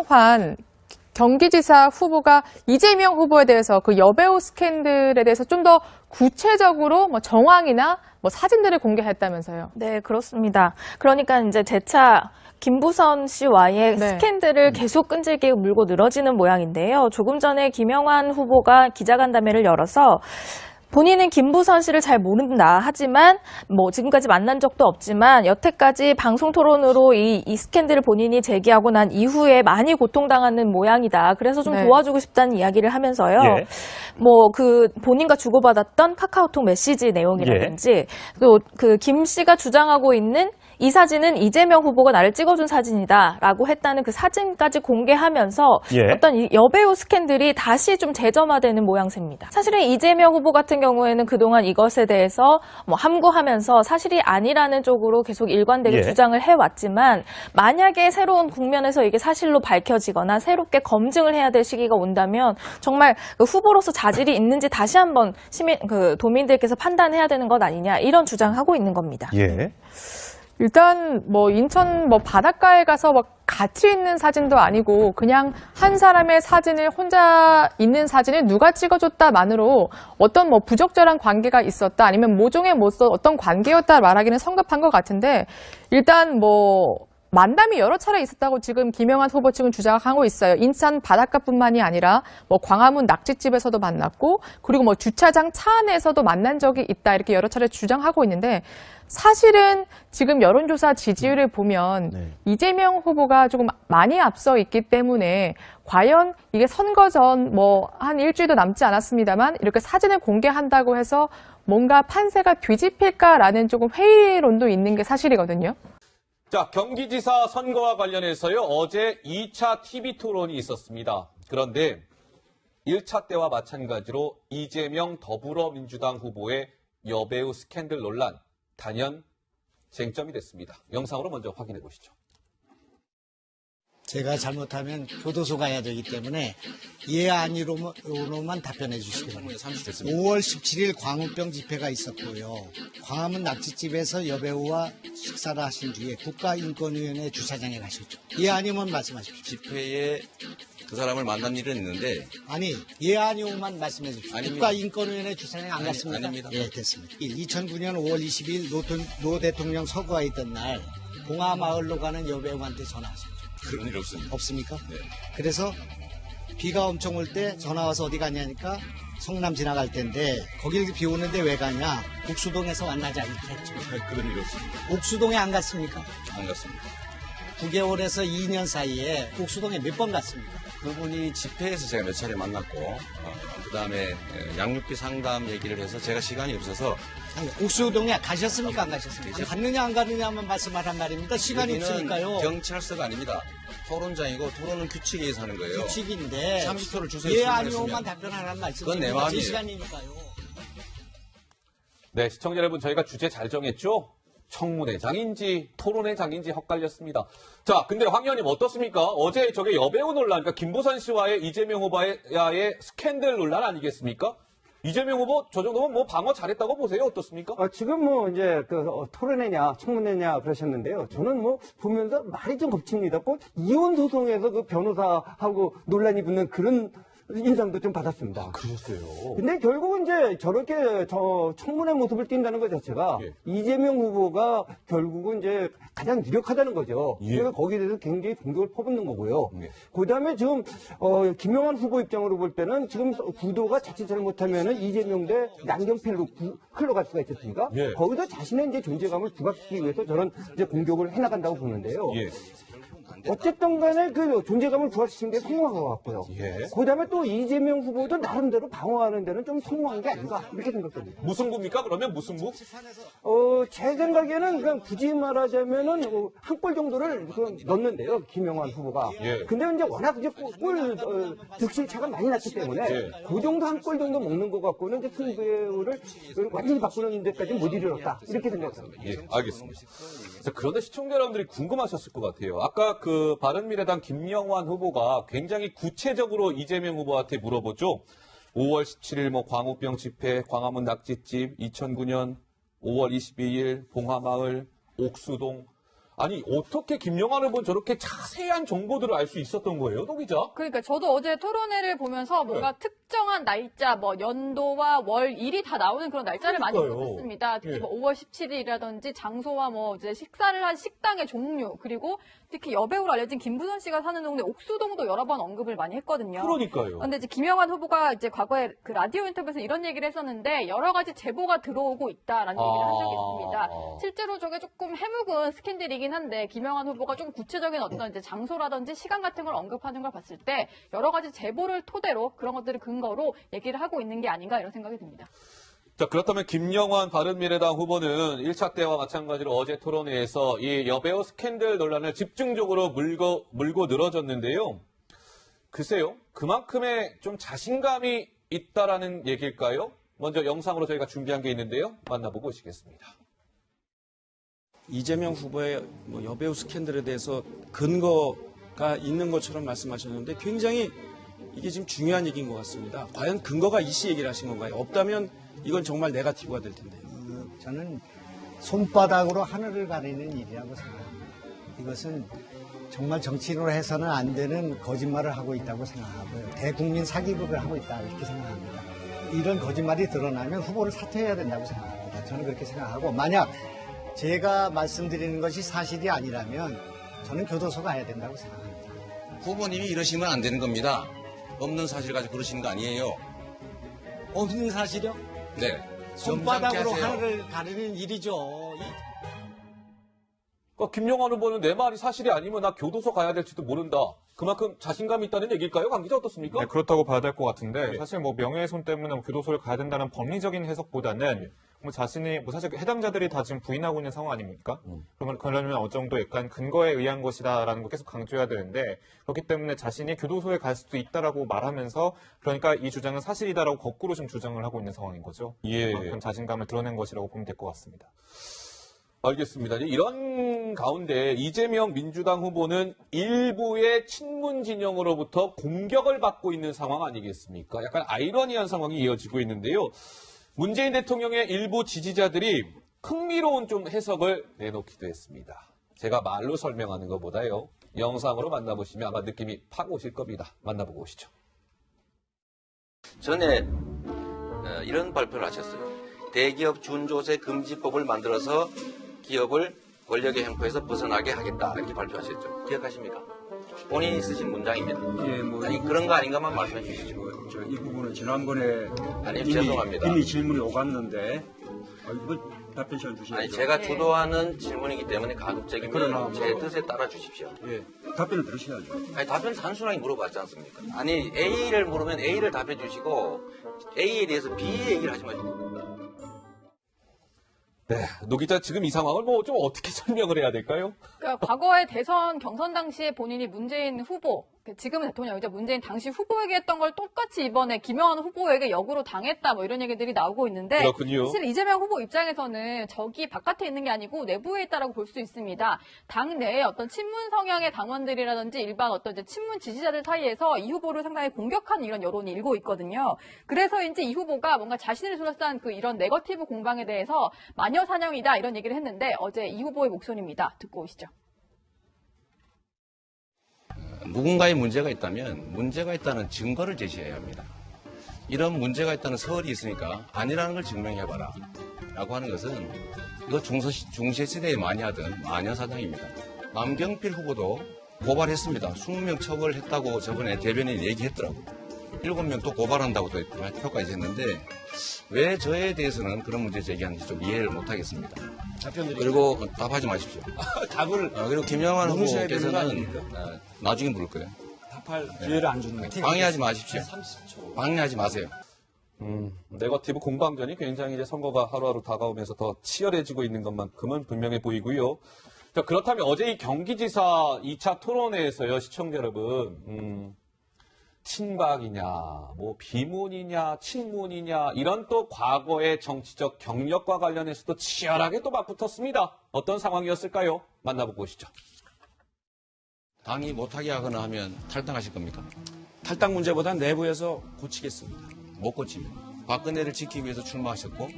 김영환 경기지사 후보가 이재명 후보에 대해서 그 여배우 스캔들에 대해서 좀 더 구체적으로 뭐 정황이나 뭐 사진들을 공개했다면서요. 네, 그렇습니다. 그러니까 이제 재차 김부선 씨와의 네. 스캔들을 계속 끈질기게 물고 늘어지는 모양인데요. 조금 전에 김영환 후보가 기자간담회를 열어서 본인은 김부선 씨를 잘 모른다. 하지만 뭐 지금까지 만난 적도 없지만 여태까지 방송 토론으로 이 스캔들을 본인이 제기하고 난 이후에 많이 고통당하는 모양이다. 그래서 좀 네. 도와주고 싶다는 이야기를 하면서요. 예. 뭐 그 본인과 주고받았던 카카오톡 메시지 내용이라든지 또 그 김 씨가 주장하고 있는 이 사진은 이재명 후보가 나를 찍어준 사진이다라고 했다는 그 사진까지 공개하면서 예. 어떤 이 여배우 스캔들이 다시 좀 재점화되는 모양새입니다. 사실은 이재명 후보 같은 경우에는 그동안 이것에 대해서 뭐 함구하면서 사실이 아니라는 쪽으로 계속 일관되게 예. 주장을 해왔지만 만약에 새로운 국면에서 이게 사실로 밝혀지거나 새롭게 검증을 해야 될 시기가 온다면 정말 그 후보로서 자질이 있는지 다시 한번 도민들께서 판단해야 되는 것 아니냐 이런 주장하고 있는 겁니다. 예. 일단 뭐 인천 뭐 바닷가에 가서 막 같이 있는 사진도 아니고 그냥 한 사람의 사진을 혼자 있는 사진을 누가 찍어줬다만으로 어떤 뭐 부적절한 관계가 있었다 아니면 모종의 모습 어떤 관계였다 말하기는 성급한 것 같은데 일단 뭐 만남이 여러 차례 있었다고 지금 김영환 후보 측은 주장하고 있어요. 인천 바닷가뿐만이 아니라 뭐 광화문 낙지집에서도 만났고 그리고 뭐 주차장 차 안에서도 만난 적이 있다 이렇게 여러 차례 주장하고 있는데 사실은 지금 여론조사 지지율을 보면 이재명 후보가 조금 많이 앞서 있기 때문에 과연 이게 선거 전 뭐 한 일주일도 남지 않았습니다만 이렇게 사진을 공개한다고 해서 뭔가 판세가 뒤집힐까라는 조금 회의론도 있는 게 사실이거든요. 자, 경기지사 선거와 관련해서요, 어제 2차 TV 토론이 있었습니다. 그런데 1차 때와 마찬가지로 이재명 더불어민주당 후보의 여배우 스캔들 논란, 단연 쟁점이 됐습니다. 영상으로 먼저 확인해 보시죠. 제가 잘못하면 교도소 가야 되기 때문에 예 아니로만 답변해 주시기 바랍니다. 5월 17일 광우병 집회가 있었고요. 광화문 낙지집에서 여배우와 식사를 하신 뒤에 국가인권위원회 주차장에 가셨죠. 예 아니면 말씀하십시오. 집회에 그 사람을 만난 일은 있는데 아니 예 아니오만 말씀해 주십시오. 아닙니다. 국가인권위원회 주차장에 안 갔습니까? 아닙니다. 예, 됐습니다. 2009년 5월 20일 노 대통령 서거에 있던 날 봉화마을로 가는 여배우한테 전화하셨죠. 그런 일 없습니다. 없습니까? 네. 그래서 비가 엄청 올 때 전화 와서 어디 가냐니까 성남 지나갈 텐데 거길 비 오는데 왜 가냐? 옥수동에서 만나자 이렇게 했죠. 그런 일 없습니다. 옥수동에 안 갔습니까? 안 갔습니다. 9개월에서 2년 사이에 옥수동에 몇 번 갔습니까? 그분이 집회에서 제가 몇 차례 만났고 그다음에 양육비 상담 얘기를 해서 제가 시간이 없어서 아니, 옥수동에 가셨습니까? 안 가셨습니까? 갔느냐 안 가느냐만 말씀하란 말입니다. 시간이 여기는 없으니까요. 경찰서가 아닙니다. 토론장이고 토론은 규칙에 의해서 하는 거예요. 규칙인데 30초를 주세요. 예 질문했으면. 아니오만 답변하라는 말씀입니다. 그건 내 마음이에요. 제 시간이니까요. 네, 시청자 여러분, 저희가 주제 잘 정했죠? 청문회장인지 토론회장인지 헛갈렸습니다. 자, 근데 황 의원님 어떻습니까? 어제 저게 여배우 논란, 그러니까 김부선 씨와의 이재명 후보와의 스캔들 논란 아니겠습니까? 이재명 후보 저 정도면 뭐 방어 잘했다고 보세요? 어떻습니까? 지금 뭐 이제 토론회냐 청문회냐 그러셨는데요. 저는 뭐 보면서 말이 좀 겹칩니다. 꼭 이혼 소송에서 그 변호사하고 논란이 붙는 그런 인상도 좀 받았습니다. 그랬어요. 근데 결국은 이제 저렇게 청문회 모습을 띈다는 것 자체가 예. 이재명 후보가 결국은 이제 가장 유력하다는 거죠. 예. 그래서 거기에 대해서 굉장히 공격을 퍼붓는 거고요. 예. 그다음에 지금 김영환 후보 입장으로 볼 때는 지금 구도가 자칫 잘못하면은 이재명 대 남경필로 흘러갈 수가 있었으니까 예. 거기서 자신의 이제 존재감을 부각시키기 위해서 저는 이제 공격을 해나간다고 보는데요. 예. 어쨌든 간에 그 존재감을 부각시킨 게 성공한 것 같고요. 예. 그 다음에 또 이재명 후보도 나름대로 방어하는 데는 좀 성공한 게 아닌가, 이렇게 생각됩니다. 무승부입니까? 그러면 무승부? 제 생각에는 그냥 굳이 말하자면은 한 골 정도를 넣는데요, 김영환 후보가. 예. 근데 이제 워낙 이제 득실 차가 많이 났기 때문에 예. 그 정도 한 골 정도 먹는 것 갖고는 이제 승부를 완전히 바꾸는 데까지 못 이르렀다, 이렇게 생각합니다. 예, 알겠습니다. 자, 그런데 시청자 여러분들이 궁금하셨을 것 같아요. 아까 그 바른미래당 김영환 후보가 굉장히 구체적으로 이재명 후보한테 물어보죠. 5월 17일 뭐 광우병 집회, 광화문 낙지집, 2009년 5월 22일 봉화마을, 옥수동. 아니 어떻게 김영환 후보는 저렇게 자세한 정보들을 알 수 있었던 거예요, 노 기자? 그러니까 저도 어제 토론회를 보면서 뭔가 특정한 날짜, 뭐 연도와 월, 일이 다 나오는 그런 날짜를 많이 그러니까요. 봤습니다. 특히 예. 뭐 5월 17일이라든지 장소와 뭐 이제 식사를 한 식당의 종류, 그리고 특히 여배우로 알려진 김부선 씨가 사는 동네 옥수동도 여러 번 언급을 많이 했거든요. 그러니까요. 근데 이제 김영환 후보가 이제 과거에 그 라디오 인터뷰에서 이런 얘기를 했었는데 여러 가지 제보가 들어오고 있다라는 얘기를 한 적이 있습니다. 실제로 저게 조금 해묵은 스캔들이긴 한데 김영환 후보가 좀 구체적인 어떤 이제 장소라든지 시간 같은 걸 언급하는 걸 봤을 때 여러 가지 제보를 토대로 그런 것들을 근거로 얘기를 하고 있는 게 아닌가 이런 생각이 듭니다. 자, 그렇다면 김영환 바른미래당 후보는 1차 때와 마찬가지로 어제 토론회에서 이 여배우 스캔들 논란을 집중적으로 물고 늘어졌는데요. 글쎄요, 그만큼의 좀 자신감이 있다라는 얘기일까요? 먼저 영상으로 저희가 준비한 게 있는데요. 만나보고 오시겠습니다. 이재명 후보의 여배우 스캔들에 대해서 근거가 있는 것처럼 말씀하셨는데 굉장히 이게 지금 중요한 얘기인 것 같습니다. 과연 근거가 있이 얘기를 하신 건가요? 없다면 이건 정말 네거티브가 될 텐데요. 저는 손바닥으로 하늘을 가리는 일이라고 생각합니다. 이것은 정말 정치인으로 해서는 안 되는 거짓말을 하고 있다고 생각하고요. 대국민 사기극을 하고 있다 이렇게 생각합니다. 이런 거짓말이 드러나면 후보를 사퇴해야 된다고 생각합니다. 저는 그렇게 생각하고 만약 제가 말씀드리는 것이 사실이 아니라면 저는 교도소 가야 된다고 생각합니다. 후보님이 이러시면 안 되는 겁니다. 없는 사실 가지고 그러시는 거 아니에요. 없는 사실이요? 네. 손바닥으로 점잖게 하세요. 하늘을 가리는 일이죠. 그러니까 김영환 후보는 내 말이 사실이 아니면 나 교도소 가야 될지도 모른다. 그만큼 자신감이 있다는 얘기일까요? 강 기자 어떻습니까? 네, 그렇다고 봐야 될 것 같은데 네. 사실 뭐 명예훼손 때문에 교도소를 가야 된다는 법리적인 해석보다는 뭐 자신이 뭐 사실 해당자들이 다 지금 부인하고 있는 상황 아닙니까? 그러면 어느 정도 약간 근거에 의한 것이다라는 거 계속 강조해야 되는데 그렇기 때문에 자신이 교도소에 갈 수도 있다라고 말하면서 그러니까 이 주장은 사실이다라고 거꾸로 좀 주장을 하고 있는 상황인 거죠. 예. 그만큼 자신감을 드러낸 것이라고 보면 될 것 같습니다. 알겠습니다. 이런 가운데 이재명 민주당 후보는 일부의 친문 진영으로부터 공격을 받고 있는 상황 아니겠습니까? 약간 아이러니한 상황이 이어지고 있는데요. 문재인 대통령의 일부 지지자들이 흥미로운 좀 해석을 내놓기도 했습니다. 제가 말로 설명하는 것보다요. 영상으로 만나보시면 아마 느낌이 팍 오실 겁니다. 만나보고 오시죠. 전에 이런 발표를 하셨어요. 대기업 준조세 금지법을 만들어서 기업을 권력의 횡포에서 벗어나게 하겠다 이렇게 발표하셨죠. 기억하십니까? 본인이 쓰신 문장입니다. 예, 뭐 아니 그런 거 아닌가만 말씀해 주시죠. 이 부분은 지난번에 아니 죄송합니다. 이미 질문이 오갔는데 이거 답변 시간 주셔야죠. 아니 제가 주도하는 질문이기 때문에 가급적이면 그러나 제 뭐- 뜻에 따라 주십시오. 예, 답변을 들으셔야죠. 아니 답변 단순하게 물어봤지 않습니까? 아니 A를 물으면 A를 답해 주시고 A에 대해서 B 얘기를 하지 마시고. 네, 노 기자 지금 이 상황을 뭐 좀 어떻게 설명을 해야 될까요? 그러니까 과거에 대선 경선 당시에 본인이 문재인 후보, 지금은 대통령이죠. 문재인 당시 후보에게 했던 걸 똑같이 이번에 김영환 후보에게 역으로 당했다 뭐 이런 얘기들이 나오고 있는데 그렇군요. 사실 이재명 후보 입장에서는 적이 바깥에 있는 게 아니고 내부에 있다라고 볼 수 있습니다. 당 내에 어떤 친문 성향의 당원들이라든지 일반 어떤 이제 친문 지지자들 사이에서 이 후보를 상당히 공격하는 이런 여론이 일고 있거든요. 그래서인지 이 후보가 뭔가 자신을 둘러싼 그 이런 네거티브 공방에 대해서 마녀 사냥이다 이런 얘기를 했는데 어제 이 후보의 목소리입니다. 듣고 오시죠. 누군가의 문제가 있다면 문제가 있다는 증거를 제시해야 합니다. 이런 문제가 있다는 설이 있으니까 아니라는 걸 증명해봐라 라고 하는 것은 이거 중세시대에 많이 하던 마녀사냥입니다. 남경필 후보도 고발했습니다. 20명 처벌했다고 저번에 대변인이 얘기했더라고요. 7명 또 고발한다고 또 발표까지 했는데 왜 저에 대해서는 그런 문제 제기하는지 좀 이해를 못하겠습니다. 그리고 답하지 마십시오. 답을 그리고 김영환 물으셔야 되는 거 후보께서는 아닙니까? 나중에 물을 거예요. 답할 기회를 안 주는 거예요. 방해하지 마십시오. 30초. 방해하지 마세요. 네거티브 공방전이 굉장히 이제 선거가 하루하루 다가오면서 더 치열해지고 있는 것만큼은 분명해 보이고요. 자, 그렇다면 어제 이 경기지사 2차 토론회에서요, 시청자 여러분, 친박이냐, 뭐 비문이냐, 친문이냐 이런 또 과거의 정치적 경력과 관련해서도 치열하게 또 맞붙었습니다. 어떤 상황이었을까요? 만나보고 오시죠. 당이 못하게 하거나 하면 탈당하실 겁니까? 탈당 문제보다 내부에서 고치겠습니다. 못 고치면. 박근혜를 지키기 위해서 출마하셨고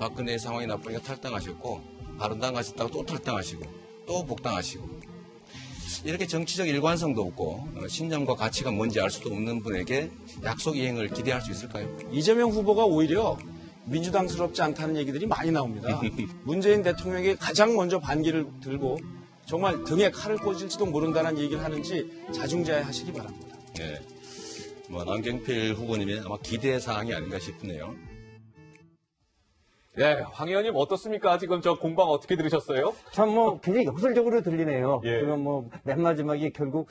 박근혜의 상황이 나쁘니까 탈당하셨고 바른당 가셨다가 또 탈당하시고 또 복당하시고 이렇게 정치적 일관성도 없고 신념과 가치가 뭔지 알 수도 없는 분에게 약속 이행을 기대할 수 있을까요? 이재명 후보가 오히려 민주당스럽지 않다는 얘기들이 많이 나옵니다. 문재인 대통령에게 가장 먼저 반기를 들고 정말 등에 칼을 꽂을지도 모른다는 얘기를 하는지 자중자애하시기 바랍니다. 네. 남경필 후보님의 아마 기대 사항이 아닌가 싶네요. 네, 황 의원님 어떻습니까? 지금 저 공방 어떻게 들으셨어요? 참 굉장히 역설적으로 들리네요. 예. 그러면 맨 마지막에 결국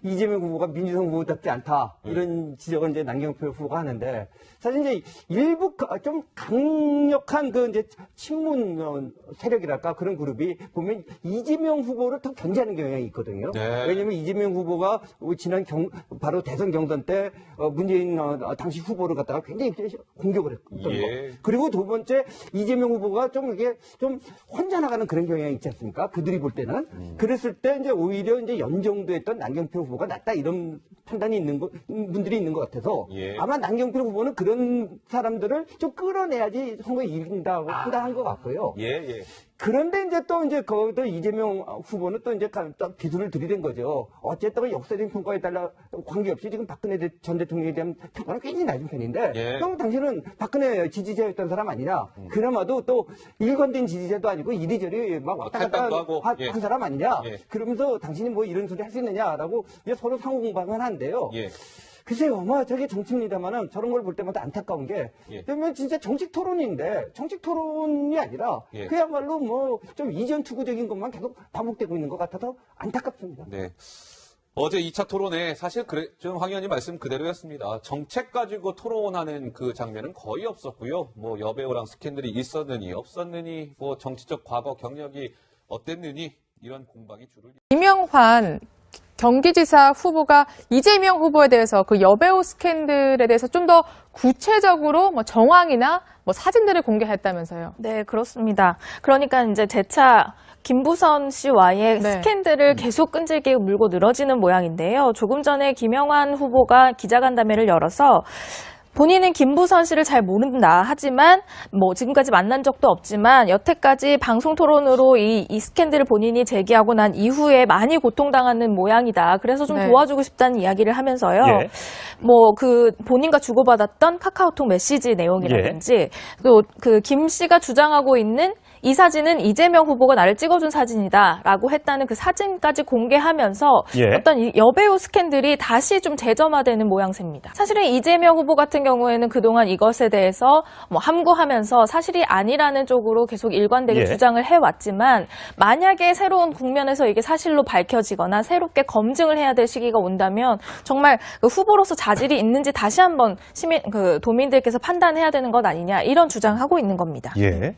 이재명 후보가 민주당 후보답지 않다 이런 지적을 이제 남경필 후보가 하는데 사실 이제 일부 좀 강력한 그 이제 친문 세력이랄까 그런 그룹이 보면 이재명 후보를 더 견제하는 경향이 있거든요. 네. 왜냐하면 이재명 후보가 지난 바로 대선 경선 때 문재인 당시 후보를 갖다가 굉장히 공격을 했던 예. 거. 그리고 두 번째 이재명 후보가 좀 이게 좀 혼자 나가는 그런 경향이 있지 않습니까? 그들이 볼 때는. 그랬을 때 이제 오히려 이제 연정도했던 남경필 후보가 낫다 이런 판단이 있는 분들이 있는 것 같아서 예. 아마 남경필 후보는 그런 사람들을 좀 끌어내야지 선거에 이긴다고 판단한 것 같고요. 예. 그런데 이제 거기도 이재명 후보는 또 이제 비수를 들이댄 거죠. 어쨌든 역사적인 평가에 따라 관계없이 지금 박근혜 전 대통령에 대한 평가는 굉장히 낮은 편인데, 예. 그럼 당신은 박근혜 지지자였던 사람 아니냐? 그나마도 또 일관된 지지자도 아니고 이리저리 막 왔다 갔다 탈당도 하고, 예. 한 사람 아니냐? 예. 그러면서 당신이 뭐 이런 소리 할 수 있느냐라고 이제 서로 상호공방을 하는데요. 예. 글쎄요, 저게 정치입니다만은 저런 걸 볼 때마다 안타까운 게, 예. 그러면 진짜 정식 토론인데, 정식 토론이 아니라, 예. 그야말로 좀 이전 투구적인 것만 계속 반복되고 있는 것 같아서 안타깝습니다. 네. 어제 2차 토론에 사실 좀 황 의원님 말씀 그대로였습니다. 정책 가지고 토론하는 그 장면은 거의 없었고요. 여배우랑 스캔들이 있었느니 없었느니 정치적 과거 경력이 어땠느니 이런 공방이 주를 김영환 경기지사 후보가 이재명 후보에 대해서 그 여배우 스캔들에 대해서 좀 더 구체적으로 정황이나 사진들을 공개했다면서요. 네, 그렇습니다. 그러니까 이제 재차 김부선 씨와의 네. 스캔들을 계속 끈질기게 물고 늘어지는 모양인데요. 조금 전에 김영환 후보가 기자간담회를 열어서 본인은 김부선 씨를 잘 모른다. 하지만 지금까지 만난 적도 없지만 여태까지 방송 토론으로 이 스캔들을 본인이 제기하고 난 이후에 많이 고통당하는 모양이다. 그래서 좀 네. 도와주고 싶다는 이야기를 하면서요. 예. 본인과 주고받았던 카카오톡 메시지 내용이라든지 또 김 씨가 주장하고 있는 이 사진은 이재명 후보가 나를 찍어준 사진이다라고 했다는 그 사진까지 공개하면서 예. 어떤 이 여배우 스캔들이 다시 좀 재점화되는 모양새입니다. 사실은 이재명 후보 같은 경우에는 그동안 이것에 대해서 함구하면서 사실이 아니라는 쪽으로 계속 일관되게 예. 주장을 해왔지만 만약에 새로운 국면에서 이게 사실로 밝혀지거나 새롭게 검증을 해야 될 시기가 온다면 정말 그 후보로서 자질이 있는지 다시 한번 도민들께서 판단해야 되는 것 아니냐 이런 주장하고 있는 겁니다. 예.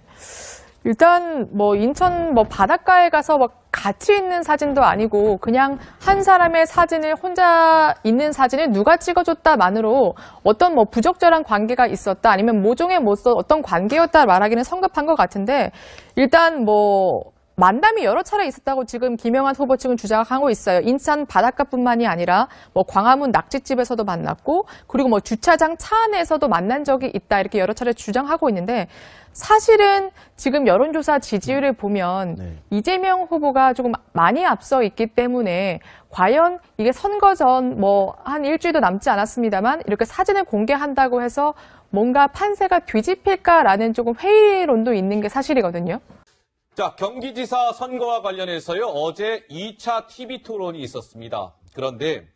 일단 인천 바닷가에 가서 같이 있는 사진도 아니고 그냥 한 사람의 사진을 혼자 있는 사진을 누가 찍어줬다만으로 어떤 부적절한 관계가 있었다 아니면 모종의 어떤 관계였다 말하기는 성급한 것 같은데 일단 만남이 여러 차례 있었다고 지금 김영환 후보 측은 주장하고 있어요. 인천 바닷가뿐만이 아니라 광화문 낙지집에서도 만났고 그리고 주차장 차 안에서도 만난 적이 있다 이렇게 여러 차례 주장하고 있는데 사실은 지금 여론조사 지지율을 보면 이재명 후보가 조금 많이 앞서 있기 때문에 과연 이게 선거 전 한 일주일도 남지 않았습니다만 이렇게 사진을 공개한다고 해서 뭔가 판세가 뒤집힐까라는 조금 회의론도 있는 게 사실이거든요. 자, 경기지사 선거와 관련해서요, 어제 2차 TV 토론이 있었습니다. 그런데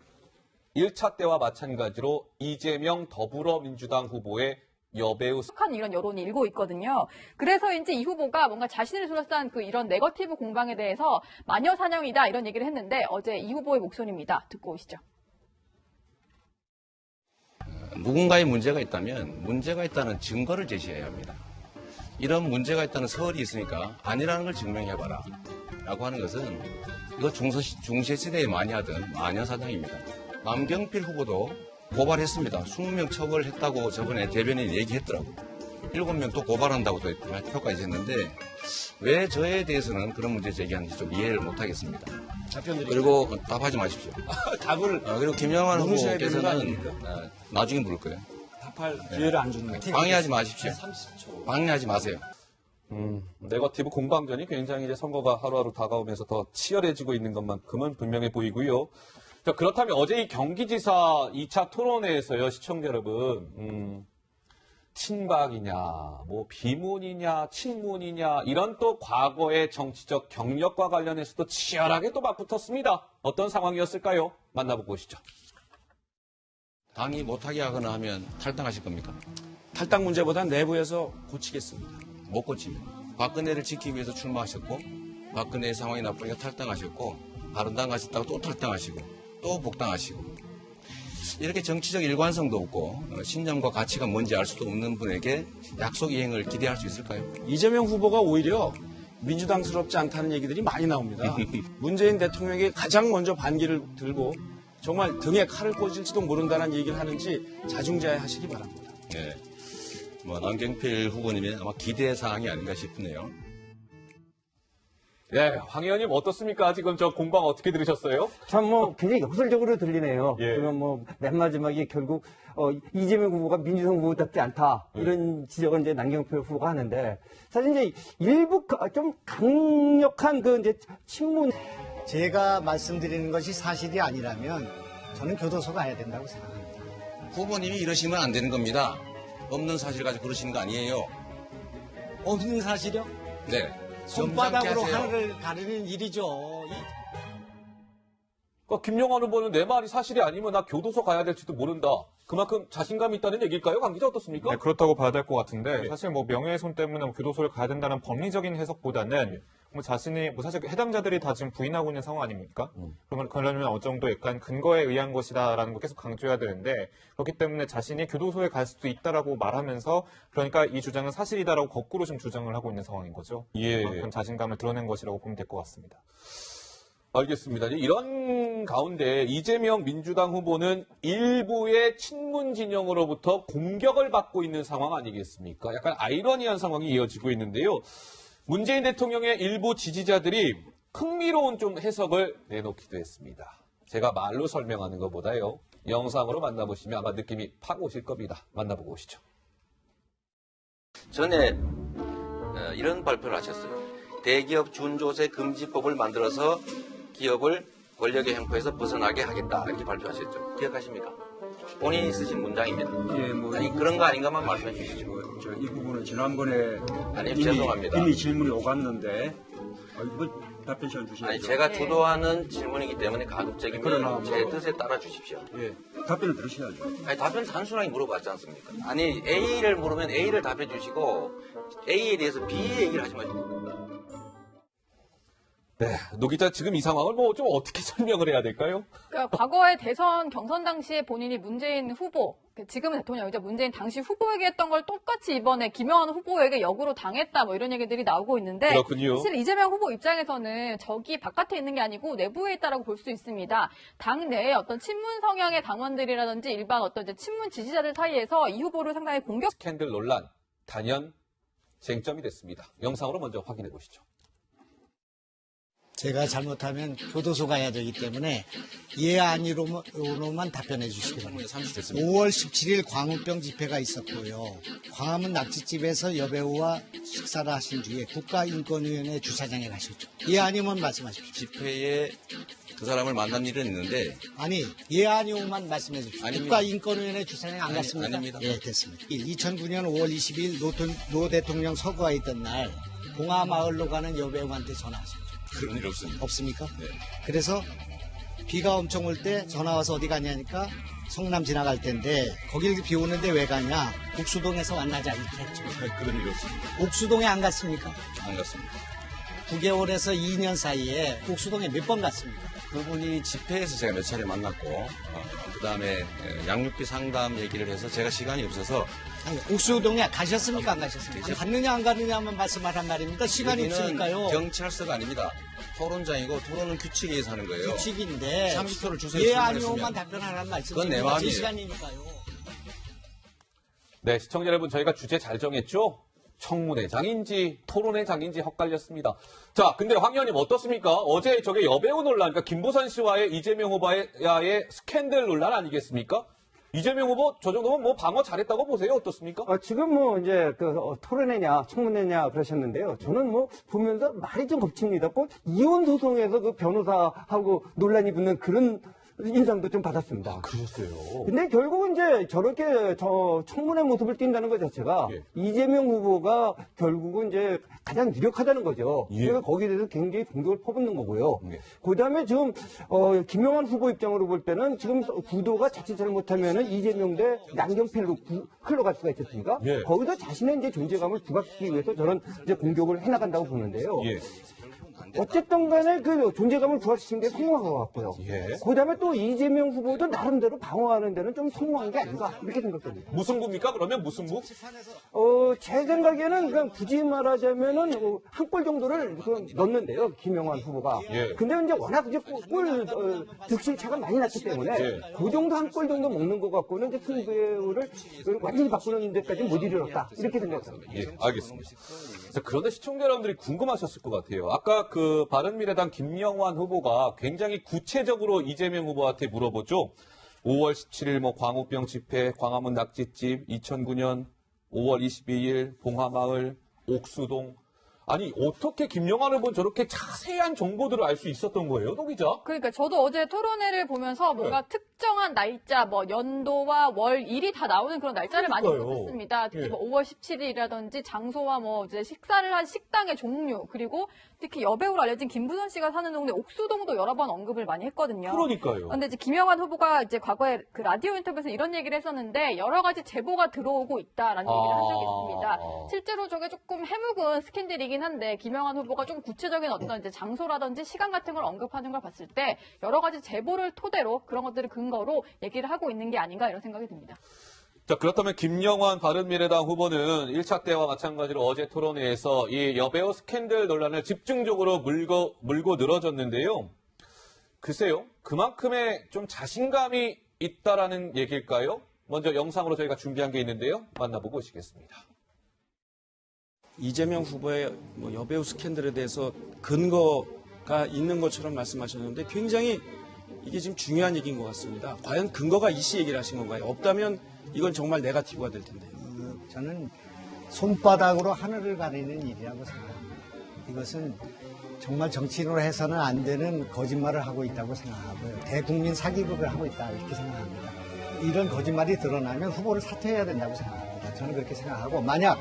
1차 때와 마찬가지로 이재명 더불어민주당 후보의 여배우 한 이런 여론이 일고 있거든요. 그래서인지 이 후보가 뭔가 자신을 둘러싼 이런 네거티브 공방에 대해서 마녀 사냥이다 이런 얘기를 했는데 어제 이 후보의 목소리입니다. 듣고 오시죠. 누군가의 문제가 있다면 문제가 있다는 증거를 제시해야 합니다. 이런 문제가 있다는 설이 있으니까 아니라는 걸 증명해봐라 라고 하는 것은 이거 중세시대에 많이 하던 마녀사냥입니다. 남경필 후보도 고발했습니다. 20명 처벌했다고 저번에 대변인이 얘기했더라고요. 7명 또 고발한다고 또 발표까지 했는데 왜 저에 대해서는 그런 문제 제기하는지 좀 이해를 못하겠습니다. 그리고 답하지 마십시오. 답을 그리고 김영환 물으셔야 되는 거 후보께서는 아닙니까? 나중에 물을 거예요. 답할 기회를 안 준다. 방해하지 마십시오. 방해하지 마세요. 네거티브 공방전이 굉장히 이제 선거가 하루하루 다가오면서 더 치열해지고 있는 것만큼은 분명해 보이고요. 자, 그렇다면 어제 이 경기지사 2차 토론회에서요, 시청자 여러분, 친박이냐, 뭐 비문이냐, 친문이냐, 이런 또 과거의 정치적 경력과 관련해서도 치열하게 또 맞붙었습니다. 어떤 상황이었을까요? 만나보고 오시죠. 당이 못하게 하거나 하면 탈당하실 겁니까? 탈당 문제보다 내부에서 고치겠습니다. 못 고칩니다. 박근혜를 지키기 위해서 출마하셨고, 박근혜의 상황이 나쁘니까 탈당하셨고, 바른당 가셨다가 또 탈당하시고, 또 복당하시고, 이렇게 정치적 일관성도 없고 신념과 가치가 뭔지 알 수도 없는 분에게 약속 이행을 기대할 수 있을까요? 이재명 후보가 오히려 민주당스럽지 않다는 얘기들이 많이 나옵니다. 문재인 대통령이 가장 먼저 반기를 들고 정말 등에 칼을 꽂을지도 모른다는 얘기를 하는지 자중자애하시기 바랍니다. 네. 남경필 후보님의 아마 기대 사항이 아닌가 싶네요. 네, 황 의원님 어떻습니까? 지금 저 공방 어떻게 들으셨어요? 참 굉장히 역설적으로 들리네요. 예. 그러면 맨 마지막에 결국 이재명 후보가 민주당 후보답지 않다 이런 지적을 이제 남경필 후보가 하는데 사실 이제 일부 좀 강력한 그 이제 친문 제가 말씀드리는 것이 사실이 아니라면 저는 교도소 가야 된다고 생각합니다. 후보님이 이러시면 안 되는 겁니다. 없는 사실 가지고 그러시는 거 아니에요. 없는 사실이요? 네. 손바닥으로 하세요. 하늘을 가르는 일이죠. 그러니까 김용환 후보는 내 말이 사실이 아니면 나 교도소 가야 될지도 모른다. 그만큼 자신감이 있다는 얘기일까요? 강 기자 어떻습니까? 네, 그렇다고 봐야 될 것 같은데 사실 명예훼손 때문에 교도소를 가야 된다는 법리적인 해석보다는 자신이 사실 해당자들이 다 지금 부인하고 있는 상황 아닙니까? 그러면 어느 정도 약간 근거에 의한 것이다라는 거 계속 강조해야 되는데 그렇기 때문에 자신이 교도소에 갈 수도 있다라고 말하면서 그러니까 이 주장은 사실이다라고 거꾸로 좀 주장을 하고 있는 상황인 거죠. 예. 그만큼 자신감을 드러낸 것이라고 보면 될 것 같습니다. 알겠습니다. 이런 가운데 이재명 민주당 후보는 일부의 친문 진영으로부터 공격을 받고 있는 상황 아니겠습니까? 약간 아이러니한 상황이 이어지고 있는데요. 문재인 대통령의 일부 지지자들이 흥미로운 좀 해석을 내놓기도 했습니다. 제가 말로 설명하는 것보다요. 영상으로 만나보시면 아마 느낌이 팍 오실 겁니다. 만나보고 오시죠. 전에 이런 발표를 하셨어요. 대기업 준조세 금지법을 만들어서 기업을 권력의 형포에서 벗어나게 하겠다 이렇게 발표하셨죠. 기억하십니까? 본인이 쓰신 문장입니다. 예, 아니 그런 거 아닌가만 말씀해 주시죠. 이 부분은 지난번에 아니 죄송합니다. 이미 질문이 오갔는데 답변 시간 주시죠. 아니 제가 주도하는 질문이기 때문에 가급적이면 그러나 제 뜻에 따라 주십시오. 예, 답변을 들으셔야죠. 아니 답변 단순하게 물어봤지 않습니까? 아니 A를 물으면 A를 답해 주시고 A에 대해서 B 얘기를 하지 마시고. 네, 노 기자 지금 이 상황을 좀 어떻게 설명을 해야 될까요? 그러니까 과거에 대선 경선 당시에 본인이 문재인 후보, 지금은 대통령이죠. 문재인 당시 후보에게 했던 걸 똑같이 이번에 김영환 후보에게 역으로 당했다 뭐 이런 얘기들이 나오고 있는데 그렇군요. 사실 이재명 후보 입장에서는 적이 바깥에 있는 게 아니고 내부에 있다라고 볼 수 있습니다. 당 내에 어떤 친문 성향의 당원들이라든지 일반 어떤 이제 친문 지지자들 사이에서 이 후보를 상당히 공격. 스캔들 논란 단연 쟁점이 됐습니다. 영상으로 먼저 확인해 보시죠. 제가 잘못하면 교도소 가야 되기 때문에 예 아니로만 답변해 주시기 바랍니다. 30 됐습니다. 5월 17일 광우병 집회가 있었고요. 광화문 낙지집에서 여배우와 식사를 하신 뒤에 국가인권위원회 주차장에 가셨죠. 예 아니면 말씀하십시오. 집회에 그 사람을 만난 일은 있는데 아니 예 아니오만 말씀해 주십시오. 아닙니다. 국가인권위원회 주차장에 안 갔습니까? 아닙니다. 예, 됐습니다. 2009년 5월 20일 노 대통령 서거가 있던 날 봉화마을로 가는 여배우한테 전화하셨죠. 그런 일 없습니다. 없습니까? 네. 그래서 비가 엄청 올 때 전화 와서 어디 가냐니까 성남 지나갈 텐데 거길 비 오는데 왜 가냐? 옥수동에서 만나자 이렇게 했죠. 그런 일 없습니다. 옥수동에 안 갔습니까? 안 갔습니다. 9개월에서 2년 사이에 옥수동에 몇 번 갔습니까? 그분이 집회에서 제가 몇 차례 만났고 그다음에 양육비 상담 얘기를 해서 제가 시간이 없어서 아니, 옥수동에 가셨습니까? 안 가셨습니까? 갔느냐 안 갔느냐만 말씀하란 말입니다. 시간이 여기는 없으니까요. 경찰서가 아닙니다. 토론장이고 토론은 규칙에 의해서 하는 거예요. 규칙인데 30초를 주세요. 예 질문했으면. 아니오만 답변하라는 말씀입니다. 그건 내 마음이에요. 제 시간이니까요. 네, 시청자 여러분 저희가 주제 잘 정했죠? 청문회장인지 토론회장인지 헷갈렸습니다. 자, 근데 황 의원님 어떻습니까? 어제 저게 여배우 논란, 그러니까 김부선 씨와의 이재명 후보와의 스캔들 논란 아니겠습니까? 이재명 후보 저 정도면 뭐 방어 잘했다고 보세요? 어떻습니까? 지금 뭐 이제 토론회냐 청문회냐 그러셨는데요. 저는 뭐 보면서 말이 좀 겹칩니다. 꼭 이혼 소송에서 그 변호사하고 논란이 붙는 그런 인상도 좀 받았습니다. 그러세요. 근데 결국은 이제 저렇게 청문회 모습을 띈다는 것 자체가 예. 이재명 후보가 결국은 이제 가장 유력하다는 거죠. 예. 그래서 거기에 대해서 굉장히 공격을 퍼붓는 거고요. 예. 그 다음에 지금, 김영환 후보 입장으로 볼 때는 지금 구도가 자칫 잘못하면은 이재명 대 양경필로 흘러갈 수가 있지 않습니까? 예. 거기서 자신의 이제 존재감을 부각시키기 위해서 저런 이제 공격을 해나간다고 보는데요. 예. 어쨌든 간에 그 존재감을 부각시키는 게 성공한 것 같고요. 예. 그 다음에 또 이재명 후보도 나름대로 방어하는 데는 좀 성공한 게 아닌가 이렇게 생각됩니다. 무승부입니까? 그러면 무승부? 제 생각에는 그냥 굳이 말하자면은 한 골 정도를 넣는데요. 김영환 후보가. 예. 근데 이제 워낙 이제 득실 차가 많이 났기 때문에 예. 그 정도 한 골 정도 먹는 것 갖고는 이제 승부를 완전히 바꾸는 데까지 못 이르렀다 이렇게 생각합니다. 예, 알겠습니다. 자, 그런데 시청자 여러분들이 궁금하셨을 것 같아요. 아까 그 바른미래당 김영환 후보가 굉장히 구체적으로 이재명 후보한테 물어보죠. 5월 17일 뭐 광우병 집회, 광화문 낙지집, 2009년 5월 22일 봉하마을, 옥수동. 아니 어떻게 김영환 후보는 저렇게 자세한 정보들을 알 수 있었던 거예요, 노 기자? 그러니까 저도 어제 토론회를 보면서 뭔가 특정한 날짜, 뭐 연도와 월, 일이 다 나오는 그런 날짜를 많이 그러니까요. 언급했습니다. 특히 예. 뭐 5월 17일이라든지 장소와 뭐 이제 식사를 한 식당의 종류, 그리고 특히 여배우로 알려진 김부선 씨가 사는 동네 옥수동도 여러 번 언급을 많이 했거든요. 그러니까요. 근데 이제 김영환 후보가 이제 과거에 그 라디오 인터뷰에서 이런 얘기를 했었는데 여러 가지 제보가 들어오고 있다라는 얘기를 한 적이 있습니다. 실제로 저게 조금 해묵은 스캔들이긴 한데 김영환 후보가 좀 구체적인 어떤 이제 장소라든지 시간 같은 걸 언급하는 걸 봤을 때 여러 가지 제보를 토대로 그런 것들을 근거로 얘기를 하고 있는 게 아닌가 이런 생각이 듭니다. 자, 그렇다면 김영환 바른미래당 후보는 1차 때와 마찬가지로 어제 토론회에서 이 여배우 스캔들 논란을 집중적으로 물고 늘어졌는데요. 글쎄요, 그만큼의 좀 자신감이 있다라는 얘기일까요? 먼저 영상으로 저희가 준비한 게 있는데요. 만나보고 오시겠습니다. 이재명 후보의 뭐 여배우 스캔들에 대해서 근거가 있는 것처럼 말씀하셨는데 굉장히 이게 지금 중요한 얘기인 것 같습니다. 과연 근거가 있이 얘기를 하신 건가요? 없다면 이건 정말 네거티브가 될 텐데요. 저는 손바닥으로 하늘을 가리는 일이라고 생각합니다. 이것은 정말 정치인으로 해서는 안 되는 거짓말을 하고 있다고 생각하고요. 대국민 사기극을 하고 있다 이렇게 생각합니다. 이런 거짓말이 드러나면 후보를 사퇴해야 된다고 생각합니다. 저는 그렇게 생각하고 만약